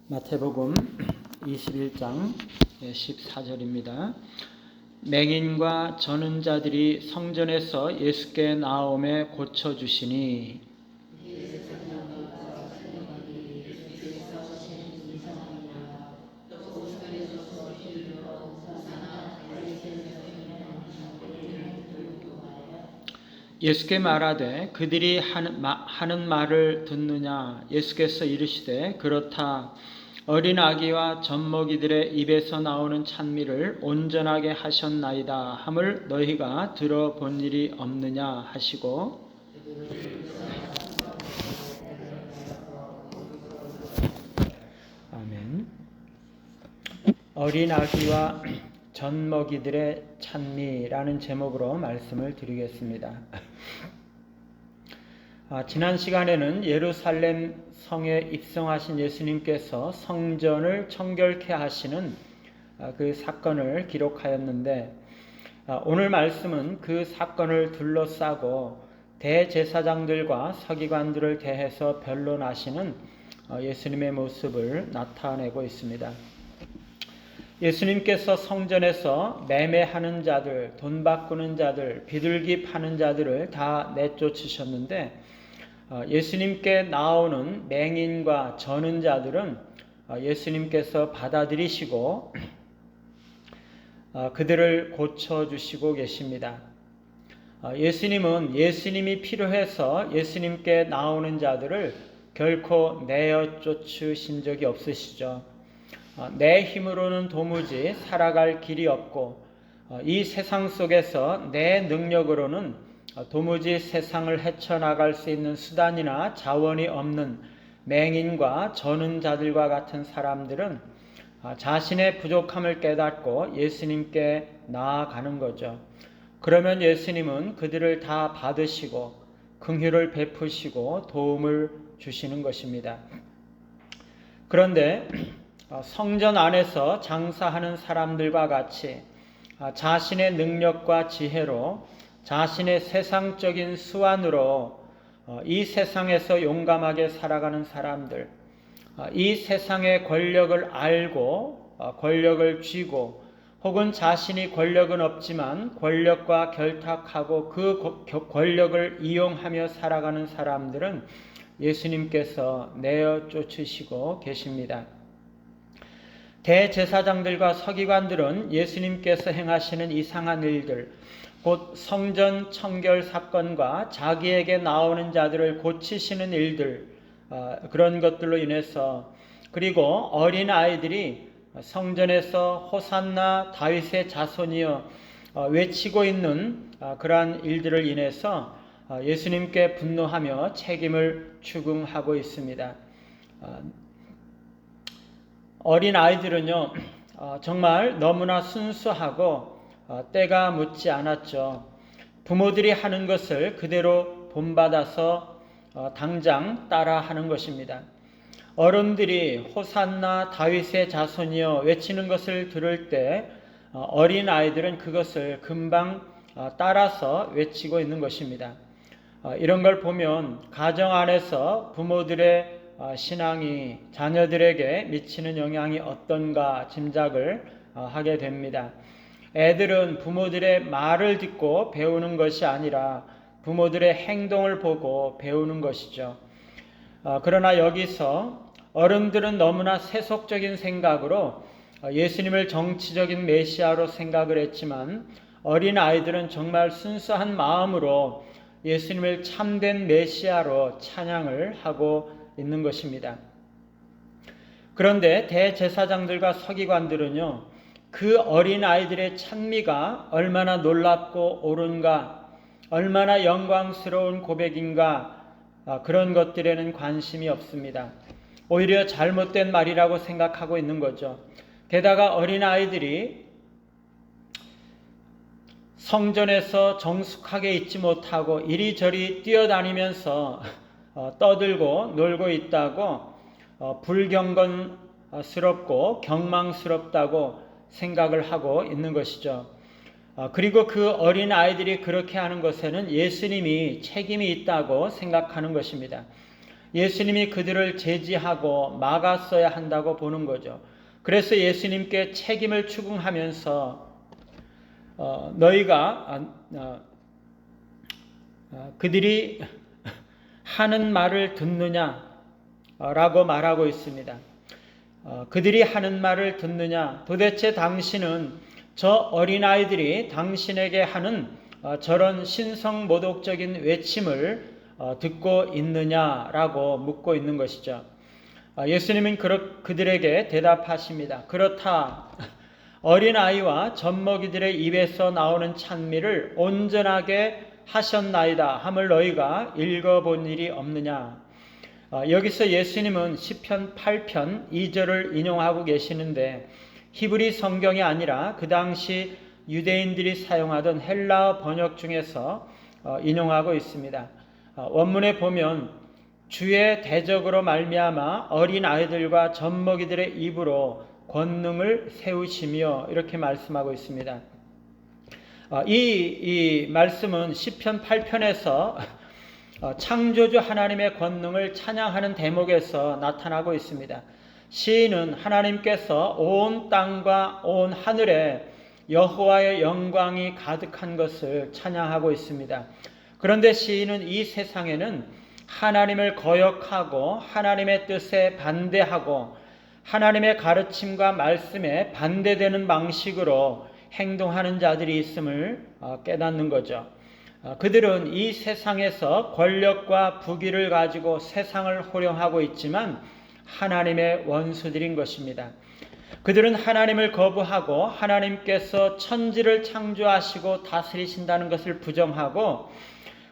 마태복음 21장 14절입니다. 맹인과 저는 자들이 성전에서 예수께 나오매 고쳐주시니 예수께 말하되 그들이 하는 말을 듣느냐. 예수께서 이르시되 그렇다. 어린 아기와 젖먹이들의 입에서 나오는 찬미를 온전하게 하셨나이다 함을 너희가 들어본 일이 없느냐 하시고, 아멘. 어린 아기와 젖먹이들의 찬미라는 제목으로 말씀을 드리겠습니다. 지난 시간에는 예루살렘 성에 입성하신 예수님께서 성전을 청결케 하시는 그 사건을 기록하였는데, 오늘 말씀은 그 사건을 둘러싸고 대제사장들과 서기관들을 대해서 변론하시는 예수님의 모습을 나타내고 있습니다. 예수님께서 성전에서 매매하는 자들, 돈 바꾸는 자들, 비둘기 파는 자들을 다 내쫓으셨는데, 예수님께 나오는 맹인과 저는 자들은 예수님께서 받아들이시고 그들을 고쳐주시고 계십니다. 예수님은 예수님이 필요해서 예수님께 나오는 자들을 결코 내어 쫓으신 적이 없으시죠. 내 힘으로는 도무지 살아갈 길이 없고 이 세상 속에서 내 능력으로는 도무지 세상을 헤쳐나갈 수 있는 수단이나 자원이 없는 맹인과 저는 자들과 같은 사람들은 자신의 부족함을 깨닫고 예수님께 나아가는 거죠. 그러면 예수님은 그들을 다 받으시고 긍휼을 베푸시고 도움을 주시는 것입니다. 그런데 성전 안에서 장사하는 사람들과 같이 자신의 능력과 지혜로 자신의 세상적인 수완으로 이 세상에서 용감하게 살아가는 사람들, 이 세상의 권력을 알고 권력을 쥐고 혹은 자신이 권력은 없지만 권력과 결탁하고 그 권력을 이용하며 살아가는 사람들은 예수님께서 내어 쫓으시고 계십니다. 대제사장들과 서기관들은 예수님께서 행하시는 이상한 일들, 곧 성전 청결 사건과 자기에게 나오는 자들을 고치시는 일들, 그런 것들로 인해서, 그리고 어린 아이들이 성전에서 호산나 다윗의 자손이여 외치고 있는 그러한 일들을 인해서 예수님께 분노하며 책임을 추궁하고 있습니다. 어린 아이들은요, 정말 너무나 순수하고 때가 묻지 않았죠. 부모들이 하는 것을 그대로 본받아서 당장 따라하는 것입니다. 어른들이 호산나 다윗의 자손이여 외치는 것을 들을 때 어린 아이들은 그것을 금방 따라서 외치고 있는 것입니다. 이런 걸 보면 가정 안에서 부모들의 신앙이 자녀들에게 미치는 영향이 어떤가 짐작을 하게 됩니다. 애들은 부모들의 말을 듣고 배우는 것이 아니라 부모들의 행동을 보고 배우는 것이죠. 그러나 여기서 어른들은 너무나 세속적인 생각으로 예수님을 정치적인 메시아로 생각을 했지만, 어린 아이들은 정말 순수한 마음으로 예수님을 참된 메시아로 찬양을 하고 있는 것입니다. 그런데 대제사장들과 서기관들은요, 그 어린 아이들의 찬미가 얼마나 놀랍고 옳은가, 얼마나 영광스러운 고백인가, 그런 것들에는 관심이 없습니다. 오히려 잘못된 말이라고 생각하고 있는 거죠. 게다가 어린 아이들이 성전에서 정숙하게 있지 못하고 이리저리 뛰어다니면서 떠들고 놀고 있다고 불경건스럽고 경망스럽다고 생각을 하고 있는 것이죠. 그리고 그 어린 아이들이 그렇게 하는 것에는 예수님이 책임이 있다고 생각하는 것입니다. 예수님이 그들을 제지하고 막았어야 한다고 보는 거죠. 그래서 예수님께 책임을 추궁하면서 너희가 그들이 하는 말을 듣느냐라고 말하고 있습니다. 그들이 하는 말을 듣느냐? 도대체 당신은 저 어린아이들이 당신에게 하는 저런 신성모독적인 외침을 듣고 있느냐라고 묻고 있는 것이죠. 예수님은 그들에게 대답하십니다. 그렇다. 어린아이와 젖먹이들의 입에서 나오는 찬미를 온전하게 하셨나이다 함을 너희가 읽어본 일이 없느냐. 여기서 예수님은 시편 8편 2절을 인용하고 계시는데 히브리 성경이 아니라 그 당시 유대인들이 사용하던 헬라어 번역 중에서 인용하고 있습니다. 원문에 보면 주의 대적으로 말미암아 어린 아이들과 젖먹이들의 입으로 권능을 세우시며 이렇게 말씀하고 있습니다. 이 말씀은 시편 8편에서 창조주 하나님의 권능을 찬양하는 대목에서 나타나고 있습니다. 시인은 하나님께서 온 땅과 온 하늘에 여호와의 영광이 가득한 것을 찬양하고 있습니다. 그런데 시인은 이 세상에는 하나님을 거역하고 하나님의 뜻에 반대하고 하나님의 가르침과 말씀에 반대되는 방식으로 행동하는 자들이 있음을 깨닫는 거죠. 그들은 이 세상에서 권력과 부귀를 가지고 세상을 호령하고 있지만 하나님의 원수들인 것입니다. 그들은 하나님을 거부하고 하나님께서 천지를 창조하시고 다스리신다는 것을 부정하고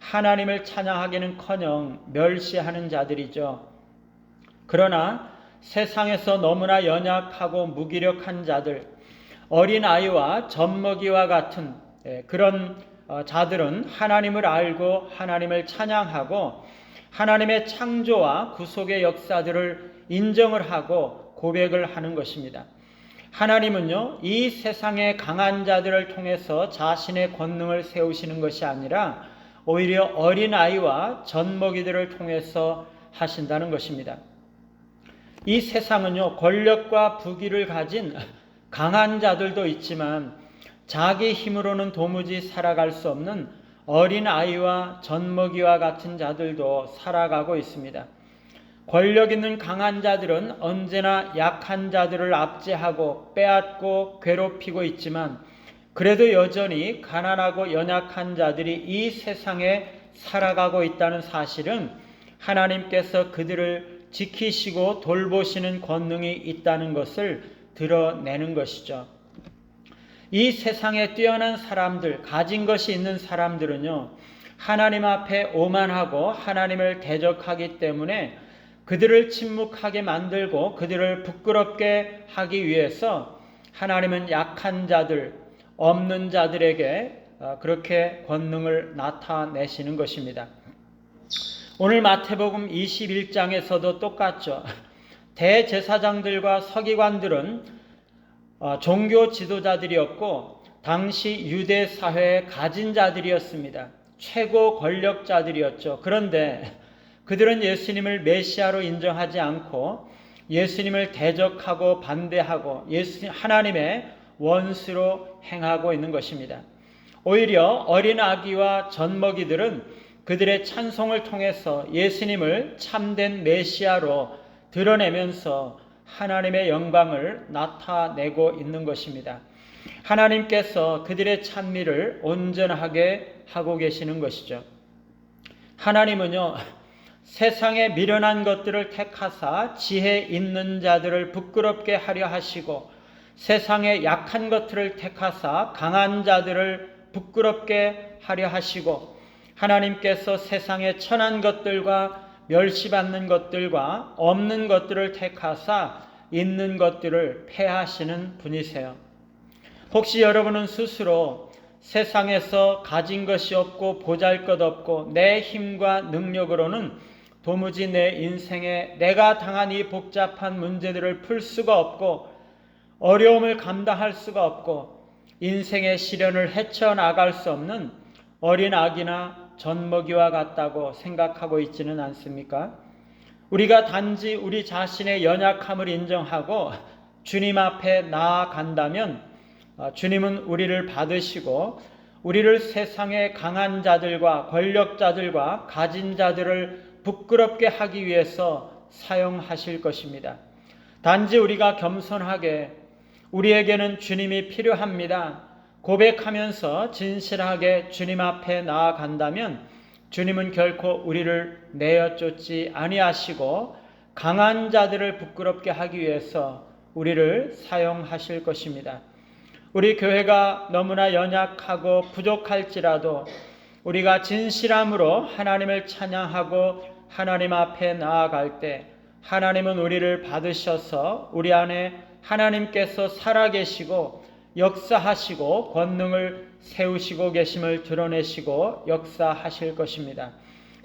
하나님을 찬양하기는커녕 멸시하는 자들이죠. 그러나 세상에서 너무나 연약하고 무기력한 자들, 어린아이와 젖먹이와 같은 그런 자들은 하나님을 알고 하나님을 찬양하고 하나님의 창조와 구속의 역사들을 인정을 하고 고백을 하는 것입니다. 하나님은요, 이 세상의 강한 자들을 통해서 자신의 권능을 세우시는 것이 아니라 오히려 어린아이와 젖먹이들을 통해서 하신다는 것입니다. 이 세상은요, 권력과 부귀를 가진 강한 자들도 있지만 자기 힘으로는 도무지 살아갈 수 없는 어린아이와 젖먹이와 같은 자들도 살아가고 있습니다. 권력 있는 강한 자들은 언제나 약한 자들을 압제하고 빼앗고 괴롭히고 있지만 그래도 여전히 가난하고 연약한 자들이 이 세상에 살아가고 있다는 사실은 하나님께서 그들을 지키시고 돌보시는 권능이 있다는 것을 드러내는 것이죠. 이 세상에 뛰어난 사람들, 가진 것이 있는 사람들은요, 하나님 앞에 오만하고 하나님을 대적하기 때문에 그들을 침묵하게 만들고 그들을 부끄럽게 하기 위해서 하나님은 약한 자들, 없는 자들에게 그렇게 권능을 나타내시는 것입니다. 오늘 마태복음 21장에서도 똑같죠. 대제사장들과 서기관들은 종교 지도자들이었고 당시 유대 사회의 가진 자들이었습니다. 최고 권력자들이었죠. 그런데 그들은 예수님을 메시아로 인정하지 않고 예수님을 대적하고 반대하고 하나님의 원수로 행하고 있는 것입니다. 오히려 어린 아기와 젖먹이들은 그들의 찬송을 통해서 예수님을 참된 메시아로 드러내면서 하나님의 영광을 나타내고 있는 것입니다. 하나님께서 그들의 찬미를 온전하게 하고 계시는 것이죠. 하나님은요, 세상에 미련한 것들을 택하사 지혜 있는 자들을 부끄럽게 하려 하시고 세상에 약한 것들을 택하사 강한 자들을 부끄럽게 하려 하시고 하나님께서 세상에 천한 것들과 멸시받는 것들과 없는 것들을 택하사 있는 것들을 폐하시는 분이세요. 혹시 여러분은 스스로 세상에서 가진 것이 없고 보잘것없고 내 힘과 능력으로는 도무지 내 인생에 내가 당한 이 복잡한 문제들을 풀 수가 없고 어려움을 감당할 수가 없고 인생의 시련을 헤쳐나갈 수 없는 어린 아기나 젖먹이와 같다고 생각하고 있지는 않습니까? 우리가 단지 우리 자신의 연약함을 인정하고 주님 앞에 나아간다면 주님은 우리를 받으시고 우리를 세상의 강한 자들과 권력자들과 가진 자들을 부끄럽게 하기 위해서 사용하실 것입니다. 단지 우리가 겸손하게 우리에게는 주님이 필요합니다 고백하면서 진실하게 주님 앞에 나아간다면 주님은 결코 우리를 내어쫓지 아니하시고 강한 자들을 부끄럽게 하기 위해서 우리를 사용하실 것입니다. 우리 교회가 너무나 연약하고 부족할지라도 우리가 진실함으로 하나님을 찬양하고 하나님 앞에 나아갈 때 하나님은 우리를 받으셔서 우리 안에 하나님께서 살아계시고 역사하시고 권능을 세우시고 계심을 드러내시고 역사하실 것입니다.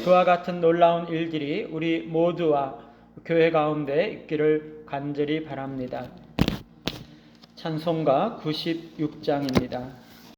그와 같은 놀라운 일들이 우리 모두와 교회 가운데 있기를 간절히 바랍니다. 찬송가 96장입니다.